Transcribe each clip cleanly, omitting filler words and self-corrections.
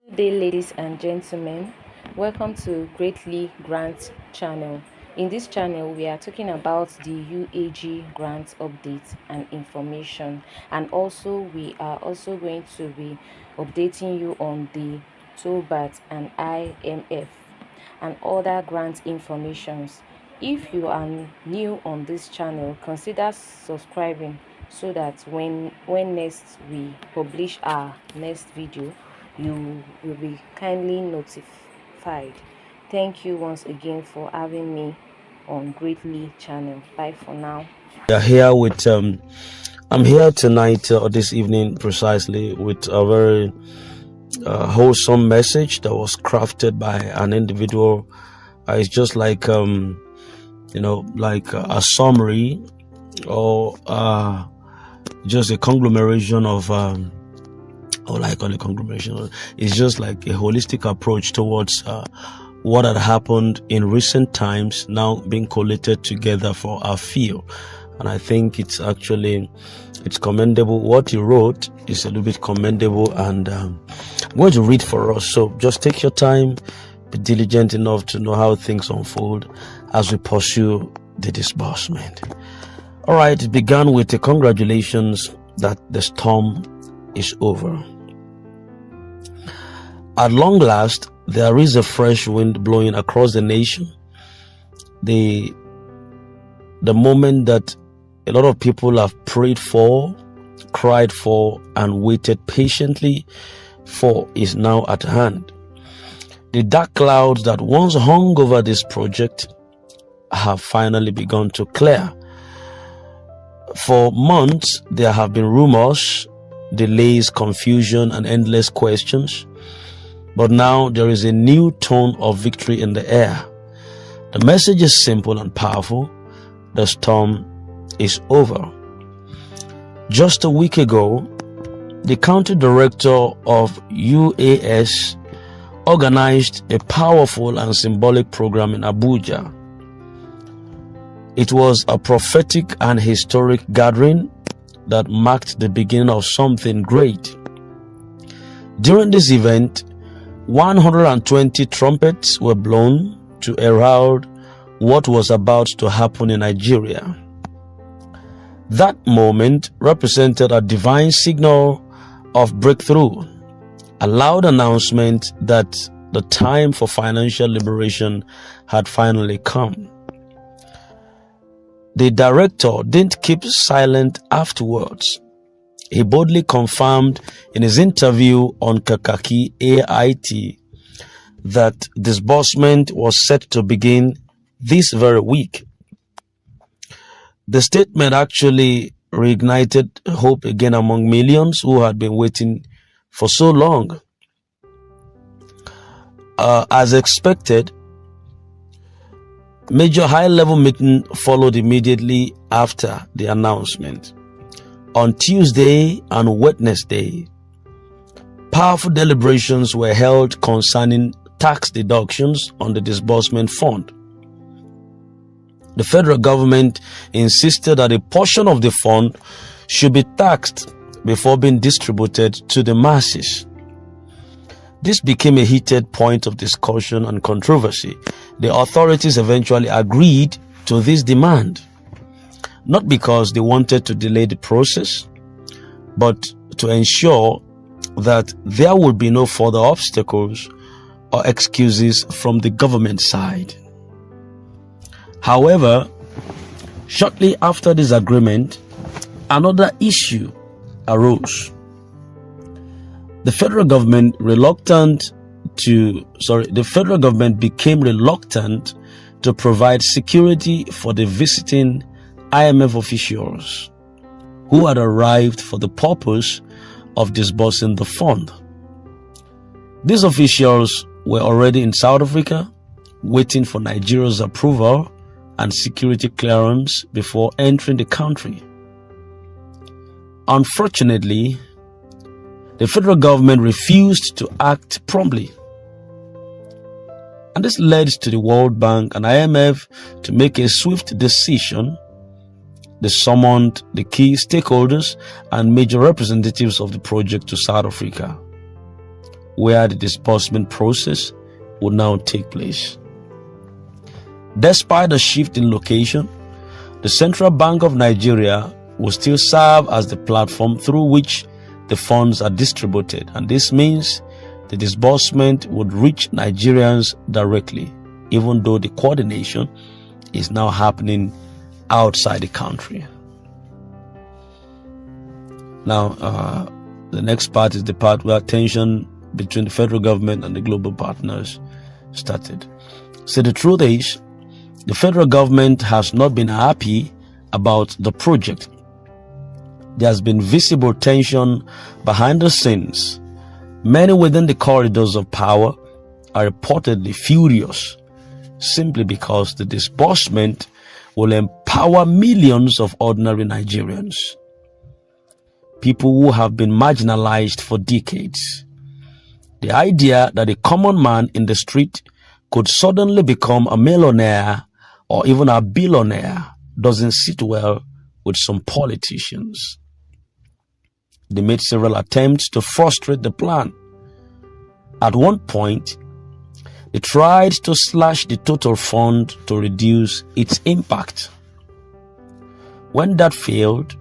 Good day, ladies and gentlemen. Welcome to Greatly Grant channel. In this channel, we are talking about the UAG grant updates and information, and also we are also going to be updating you on the Theobarth and IMF and other grant informations. If you are new on this channel, consider subscribing so that when next we publish our next video, you will be kindly notified. Thank you once again for having me on Greatly channel. Bye for now. We are here with I'm here tonight or this evening precisely with a very wholesome message that was crafted by an individual. It's just like like a summary or just a conglomeration of conglomeration. It's just like a holistic approach towards what had happened in recent times now being collated together for our field. And I think it's commendable. What he wrote is a little bit commendable, and I'm going to read for us. So just take your time, be diligent enough to know how things unfold as we pursue the disbursement. All right, it began with a congratulations that the storm is over. At long last, there is a fresh wind blowing across the nation. The moment that a lot of people have prayed for, cried for, and waited patiently for is now at hand. The dark clouds that once hung over this project have finally begun to clear. For months, there have been rumors, delays, confusion, and endless questions. But now there is a new tone of victory in the air. The message is simple and powerful. The storm is over. Just a week ago, the county director of UAS organized a powerful and symbolic program in Abuja. It was a prophetic and historic gathering that marked the beginning of something great. During this event, 120 trumpets were blown to herald what was about to happen in Nigeria. That moment represented a divine signal of breakthrough, a loud announcement that the time for financial liberation had finally come. The director didn't keep silent afterwards. He boldly confirmed in his interview on Kakaki AIT that disbursement was set to begin this very week. The statement actually reignited hope again among millions who had been waiting for so long. As expected, major high-level meeting followed immediately after the announcement. On Tuesday and Wednesday, powerful deliberations were held concerning tax deductions on the disbursement fund. The federal government insisted that a portion of the fund should be taxed before being distributed to the masses. This became a heated point of discussion and controversy. The authorities eventually agreed to this demand, not because they wanted to delay the process, but to ensure that there would be no further obstacles or excuses from the government side. However, shortly after this agreement, another issue arose. The federal government became reluctant to provide security for the visiting IMF officials who had arrived for the purpose of disbursing the fund. These officials were already in South Africa, waiting for Nigeria's approval and security clearance before entering the country. Unfortunately, the federal government refused to act promptly, and this led to the World Bank and IMF to make a swift decision. They summoned the key stakeholders and major representatives of the project to South Africa. where the disbursement process will now take place. Despite the shift in location, the Central Bank of Nigeria will still serve as the platform through which the funds are distributed, and this means the disbursement would reach Nigerians directly, even though the coordination is now happening outside the country. Now, the next part is the part where tension between the federal government and the global partners started. So the truth is, the federal government has not been happy about the project. There has been visible tension behind the scenes. Many within the corridors of power are reportedly furious simply because the disbursement will empower millions of ordinary Nigerians, people who have been marginalized for decades. The idea that a common man in the street could suddenly become a millionaire or even a billionaire doesn't sit well with some politicians. They made several attempts to frustrate the plan. At one point, they tried to slash the total fund to reduce its impact. When that failed,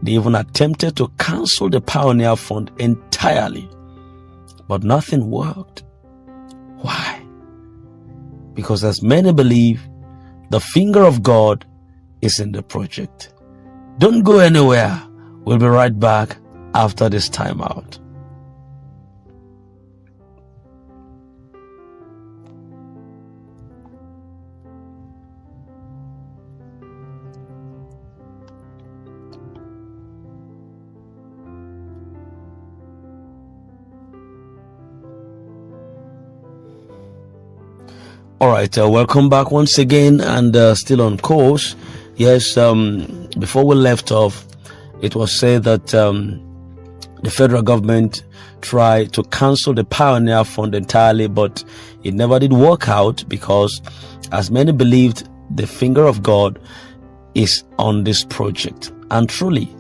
they even attempted to cancel the Pioneer Fund entirely, but nothing worked. Why? Because as many believe, the finger of God is in the project. Don't go anywhere. We'll be right back after this timeout. All right, welcome back once again, and still on course. Yes, before we left off, it was said that the federal government tried to cancel the Pioneer Fund entirely, but it never did work out because, as many believed, the finger of God is on this project. And truly,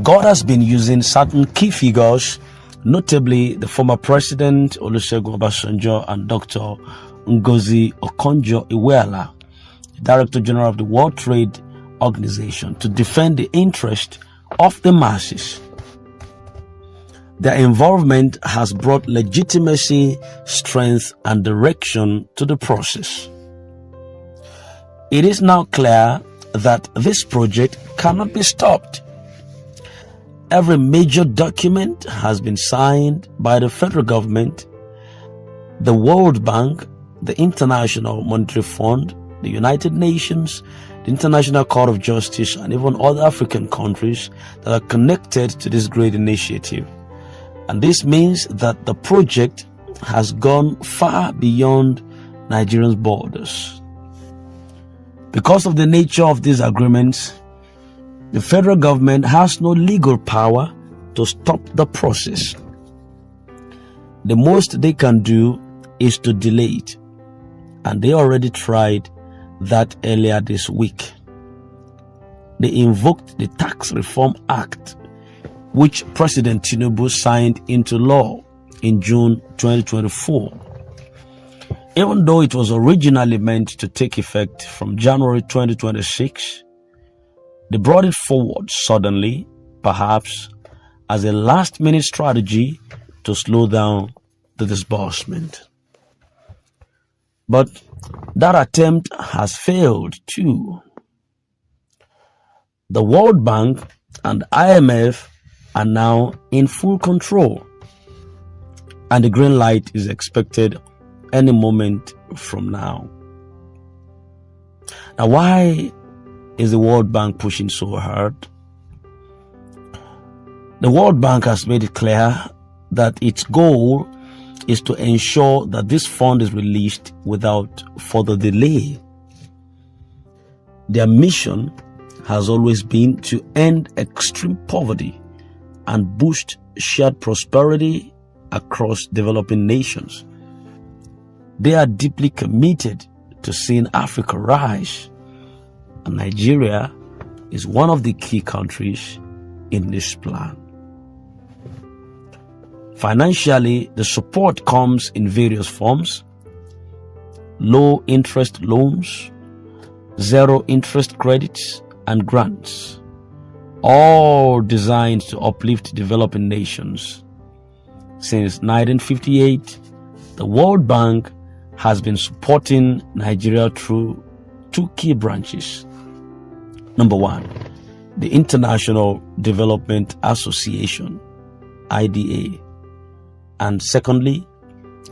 God has been using certain key figures, notably the former president Olusegun Obasanjo and Dr. Ngozi Okonjo-Iweala, Director General of the World Trade Organization, to defend the interest of the masses. Their involvement has brought legitimacy, strength, and direction to the process. It is now clear that this project cannot be stopped. Every major document has been signed by the federal government, the World Bank, the International Monetary Fund, the United Nations, the International Court of Justice, and even other African countries that are connected to this great initiative. And this means that the project has gone far beyond Nigeria's borders. Because of the nature of these agreements, the federal government has no legal power to stop the process. The most they can do is to delay it. And they already tried that earlier this week. They invoked the Tax Reform Act, which President Tinubu signed into law in June 2024. Even though it was originally meant to take effect from January 2026, they brought it forward suddenly, perhaps as a last-minute strategy to slow down the disbursement. But that attempt has failed too. The World Bank and IMF are now in full control, and the green light is expected any moment from now. Now, why is the World Bank pushing so hard? The World Bank has made it clear that its goal is to ensure that this fund is released without further delay. Their mission has always been to end extreme poverty and boost shared prosperity across developing nations. They are deeply committed to seeing Africa rise, and Nigeria is one of the key countries in this plan. Financially, the support comes in various forms: low interest loans, zero interest credits, and grants, all designed to uplift developing nations. Since 1958, the World Bank has been supporting Nigeria through two key branches. Number one, the International Development Association, IDA, and secondly,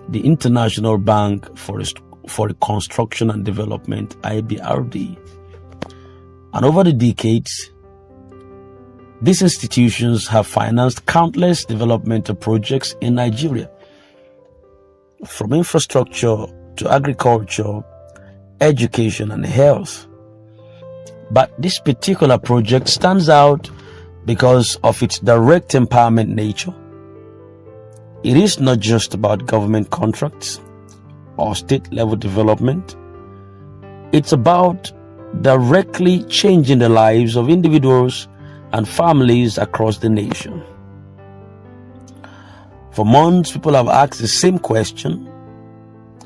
the International Bank for Reconstruction and Development, IBRD. And over the decades, these institutions have financed countless developmental projects in Nigeria, from infrastructure to agriculture, education, and health. But this particular project stands out because of its direct empowerment nature. It is not just about government contracts or state-level development. It's about directly changing the lives of individuals and families across the nation. For months, people have asked the same question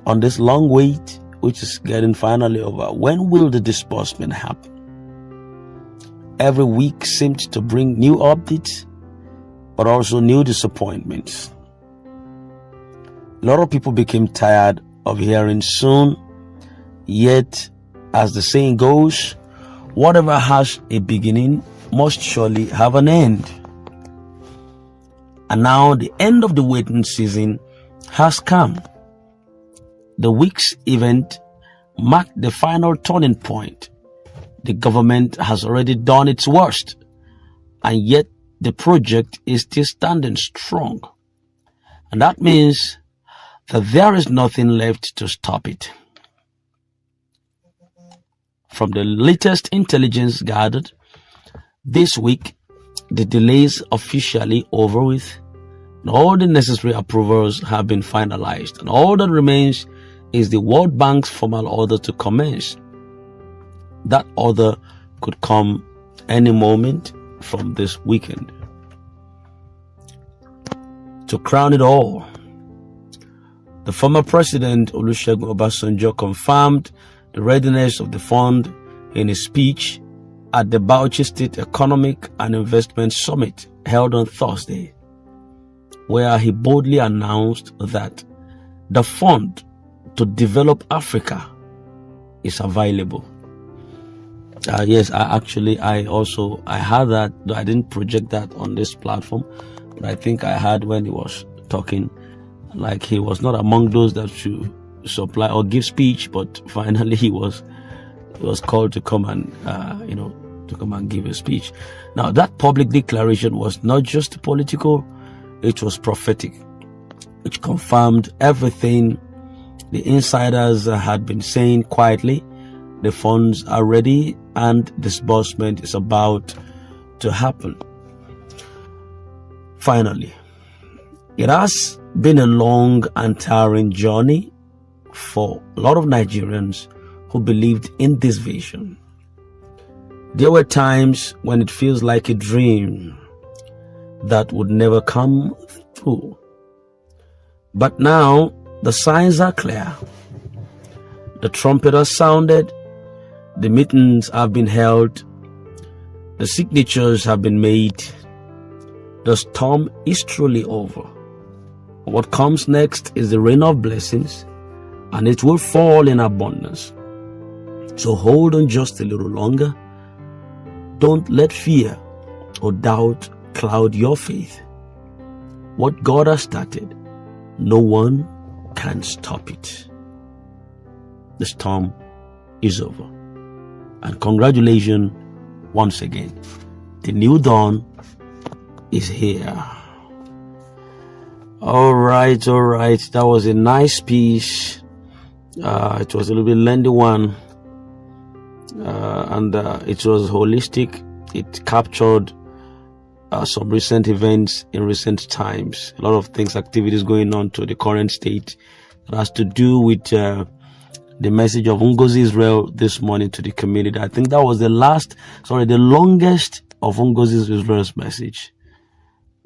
on this long wait, which is getting finally over. When will the disbursement happen? Every week seems to bring new updates, but also new disappointments. A lot of people became tired of hearing soon, yet, as the saying goes, whatever has a beginning must surely have an end. And now the end of the waiting season has come. The week's event marked the final turning point. The government has already done its worst, and yet the project is still standing strong. And that means that there is nothing left to stop it. From the latest intelligence gathered, this week, the delays officially over with, and all the necessary approvals have been finalized, and all that remains is the World Bank's formal order to commence. That order could come any moment from this weekend. To crown it all, the former President Olusegun Obasanjo confirmed the readiness of the fund in his speech at the Bauchi State Economic and Investment Summit held on Thursday, where he boldly announced that the fund to develop Africa is available. Yes, I had that, though I didn't project that on this platform, but I think I had when he was talking, like he was not among those that should supply or give speech, but finally he was called to come and to come and give a speech. Now that public declaration was not just political, it was prophetic, which confirmed everything the insiders had been saying quietly. The funds are ready and disbursement is about to happen. Finally, it has been a long and tiring journey for a lot of Nigerians who believed in this vision. There were times when it feels like a dream that would never come true. But now the signs are clear. The trumpet has sounded, the meetings have been held, the signatures have been made. The storm is truly over. What comes next is the rain of blessings, and it will fall in abundance. So hold on just a little longer. Don't let fear or doubt cloud your faith. What God has started, no one can stop it. The storm is over. And congratulations once again. The new dawn is here. All right. That was a nice piece. It was a little bit lengthy one. And it was holistic. It captured some recent events in recent times. A lot of things, activities going on to the current state that has to do with the message of Ngozi Israel this morning to the community. I think that was the longest of Ngozi Israel's message.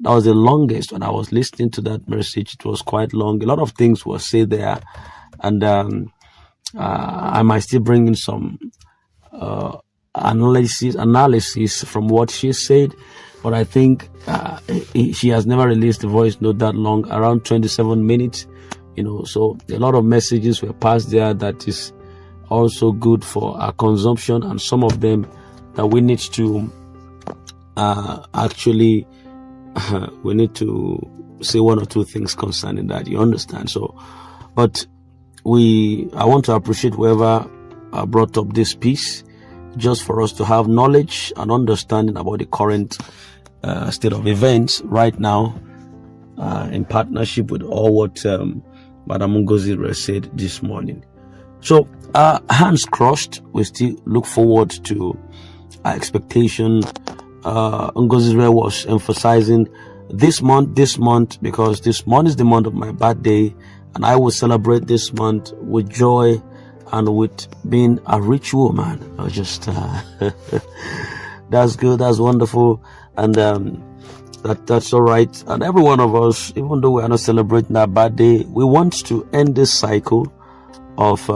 That was the longest. When I was listening to that message, it was quite long. A lot of things were said there, and I might still bring in some analysis from what she said, but I think she has never released a voice note that long, around 27 minutes, so a lot of messages were passed there that is also good for our consumption, and some of them that we need to we need to say one or two things concerning that, you understand. So, but I want to appreciate whoever brought up this piece, just for us to have knowledge and understanding about the current state of events right now, in partnership with all what Madam Ngozi said this morning. So, hands crossed, we still look forward to our expectation. Ngozi was emphasizing this month, because this month is the month of my birthday, and I will celebrate this month with joy and with being a rich woman. I just that's good, that's wonderful, and that's all right. And every one of us, even though we are not celebrating our birthday, we want to end this cycle of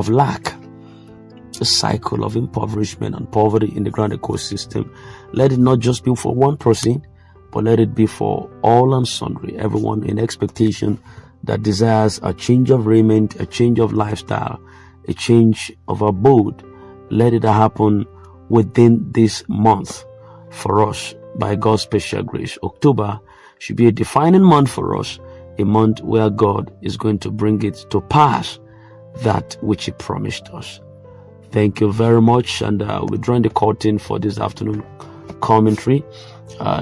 lack, a cycle of impoverishment and poverty in the grand ecosystem. Let it not just be for one person, but let it be for all and sundry, everyone in expectation that desires a change of raiment, a change of lifestyle, a change of abode. Let it happen within this month for us by God's special grace. October should be a defining month for us, a month where God is going to bring it to pass, that which He promised us. Thank you very much, and we're drawing the curtain for this afternoon commentary,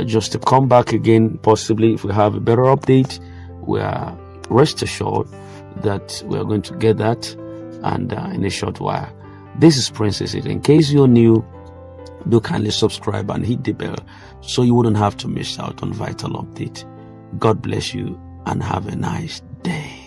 just to come back again, possibly if we have a better update. We are rest assured that we are going to get that, and in a short while. This is Princess. In case you're new, do kindly subscribe and hit the bell so you wouldn't have to miss out on vital update. God bless you and have a nice day.